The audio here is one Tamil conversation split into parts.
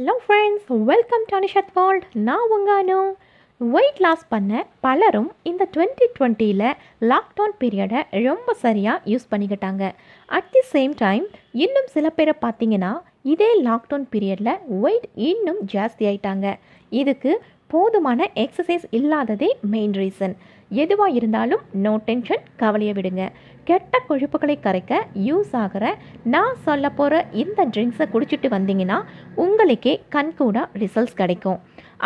Hello friends, welcome to Anishath world. நான் உங்கள் அனு. வெயிட் லாஸ் பண்ண பலரும் இந்த 2020ல் லாக்டவுன் பீரியடை ரொம்ப சரியாக யூஸ் பண்ணிக்கிட்டாங்க. அட் தி சேம் டைம் இன்னும் சில பேரை பார்த்தீங்கன்னா இதே லாக்டவுன் பீரியடில் வெயிட் இன்னும் ஜாஸ்தி ஆயிட்டாங்க. இதுக்கு போதுமான எக்ஸசைஸ் இல்லாததே மெயின் ரீசன். எதுவாக இருந்தாலும் நோ டென்ஷன், கவலையை விடுங்க. கெட்ட கொழுப்புகளை கரைக்க யூஸ் ஆகிற நான் சொல்ல போகிற இந்த ட்ரிங்க்ஸை குடிச்சிட்டு வந்தீங்கன்னா உங்களுக்கே கண்கூட ரிசல்ட்ஸ் கிடைக்கும்.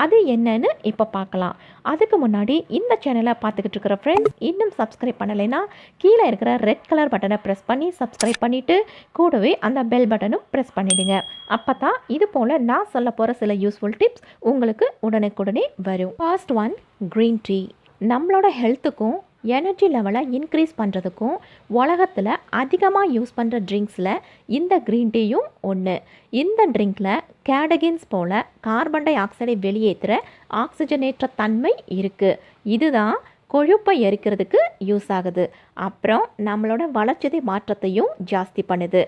அது என்னன்னு இப்போ பார்க்கலாம். அதுக்கு முன்னாடி இந்த சேனலை பார்த்துக்கிட்டு இருக்கிற ஃப்ரெண்ட்ஸ் இன்னும் சப்ஸ்கிரைப் பண்ணலைன்னா கீழே இருக்கிற ரெட் கலர் பட்டனை ப்ரெஸ் பண்ணி சப்ஸ்கிரைப் பண்ணிவிட்டு கூடவே அந்த பெல் பட்டனும் ப்ரெஸ் பண்ணிவிடுங்க. அப்போ தான் இது போல் நான் சொல்ல போகிற சில யூஸ்ஃபுல் டிப்ஸ் உங்களுக்கு உடனுக்குடனே வரும். First one, green tea. நம்மளோட ஹெல்த்துக்கும் எனர்ஜி லெவலை இன்க்ரீஸ் பண்ணுறதுக்கும் உலகத்தில் அதிகமாக யூஸ் பண்ணுற ட்ரிங்க்ஸில் இந்த க்ரீன் டீயும் ஒன்று. இந்த ட்ரிங்க்கில் கேடகின்ஸ் போல் கார்பன் டை ஆக்சைடை வெளியேற்றுற ஆக்சிஜனேற்ற தன்மை இருக்குது. இதுதான் கொழுப்பை எரிக்கிறதுக்கு யூஸ் ஆகுது. அப்புறம் நம்மளோட வளர்ச்சிதை மாற்றத்தையும் ஜாஸ்தி பண்ணுது.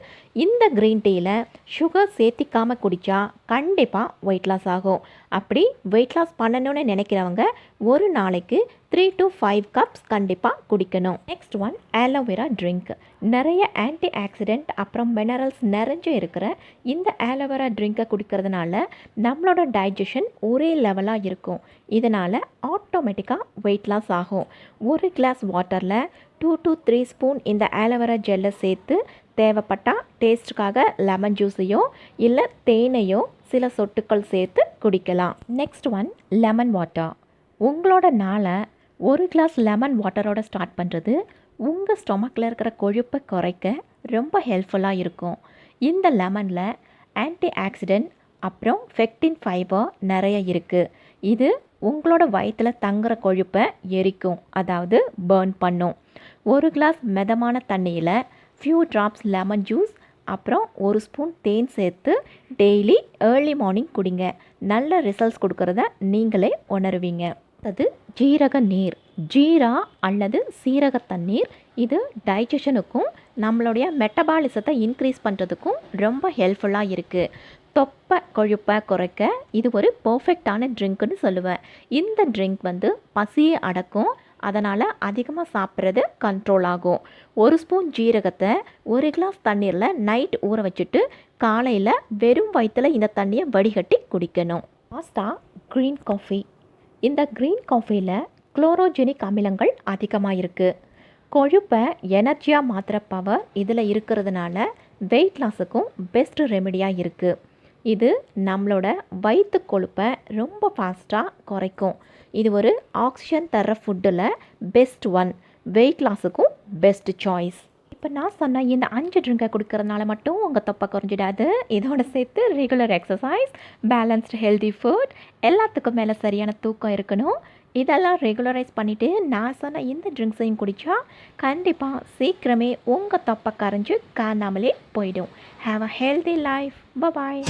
இந்த க்ரீன் டீயில் சுகர் சேர்த்திக்காமல் குடித்தா கண்டிப்பாக வெயிட் லாஸ் ஆகும். அப்படி வெயிட் லாஸ் பண்ணணும்னு நினைக்கிறவங்க ஒரு நாளைக்கு 3 to 5 கப்ஸ் கண்டிப்பாக குடிக்கணும். Next one, aloe vera drink. நிறைய ஆன்டி ஆக்சிடென்ட் அப்புறம் மினரல்ஸ் நிறைஞ்சு இருக்கிற இந்த ஆலோவேரா ட்ரிங்கை குடிக்கிறதுனால நம்மளோட டைஜஷன் ஒரே லெவலாக இருக்கும். இதனால் ஆட்டோமேட்டிக்காக வெயிட் லாஸ் ஆகும். ஒரு கிளாஸ் வாட்டரில் 2 to 3 ஸ்பூன் இந்த ஆலோவேரா ஜெல்லை சேர்த்து தேவைப்பட்டால் டேஸ்ட்டுக்காக லெமன் ஜூஸையோ இல்லை தேனையோ சில சொட்டுக்கள் சேர்த்து குடிக்கலாம். Next one, lemon water. உங்களோட நாளை ஒரு கிளாஸ் லெமன் வாட்டரோட ஸ்டார்ட் பண்ணுறது உங்கள் ஸ்டொமக்கில் இருக்கிற கொழுப்பை குறைக்க ரொம்ப ஹெல்ப்ஃபுல்லாக இருக்கும். இந்த லெமனில் ஆன்டி ஆக்சிடென்ட் அப்புறம் ஃபெக்டின் ஃபைபர் நிறைய இருக்குது. இது உங்களோட வயிற்றில் தங்குற கொழுப்பை எரிக்கும், அதாவது பர்ன் பண்ணும். ஒரு கிளாஸ் மிதமான தண்ணியில் ஃபியூ ட்ராப்ஸ் லெமன் ஜூஸ் அப்புறம் ஒரு ஸ்பூன் தேன் சேர்த்து டெய்லி ஏர்லி மார்னிங் குடிங்க. நல்ல ரிசல்ட்ஸ் கொடுக்கறத நீங்களே உணருவீங்க. அது ஜீரக நீர். ஜீரா அல்லது சீரக தண்ணீர் இது டைஜஷனுக்கும் நம்மளுடைய மெட்டபாலிசத்தை இன்க்ரீஸ் பண்ணுறதுக்கும் ரொம்ப ஹெல்ப்ஃபுல்லாக இருக்குது. தொப்பை கொழுப்பை குறைக்க இது ஒரு பர்ஃபெக்டான ட்ரிங்க்னு சொல்லுவேன். இந்த ட்ரிங்க் பசியை அடக்கும். அதனால் அதிகமாக சாப்பிட்றது கண்ட்ரோல் ஆகும். ஒரு ஸ்பூன் ஜீரகத்தை ஒரு கிளாஸ் தண்ணீரில் நைட் ஊற வச்சுட்டு காலையில் வெறும் வயிற்றில் இந்த தண்ணியை வடிகட்டி குடிக்கணும். லாஸ்ட்டாக க்ரீன் காஃபி. இந்த க்ரீன் காஃபியில் குளோரோஜெனிக் அமிலங்கள் அதிகமாக இருக்குது. கொழுப்பை எனர்ஜியாக மாற்றுற பவர் இதில் இருக்கிறதுனால வெயிட் லாஸுக்கும் பெஸ்ட் ரெமெடியாக இருக்குது. இது நம்மளோட வயிற்று கொழுப்பை ரொம்ப ஃபாஸ்ட்டாக குறைக்கும். இது ஒரு ஆக்சிஜன் தர்ற ஃபுட்டில் பெஸ்ட் ஒன். வெயிட் லாஸுக்கும் பெஸ்ட் சாய்ஸ். இப்போ நான் சொன்ன இந்த 5 ட்ரிங்கை குடிக்கிறதுனால மட்டும் உங்கள் தொப்பை குறைஞ்சிடாது. இதோட சேர்த்து regular exercise, balanced healthy food, எல்லாத்துக்கும் மேலே சரியான தூக்கம் இருக்கணும். இதெல்லாம் ரெகுலரைஸ் பண்ணிவிட்டு நான் சொன்ன இந்த ட்ரிங்க்ஸையும் குடித்தா கண்டிப்பாக சீக்கிரமே உங்கள் தொப்பை கரைஞ்சி காணாமலே போயிடும். Have a healthy life. Bye.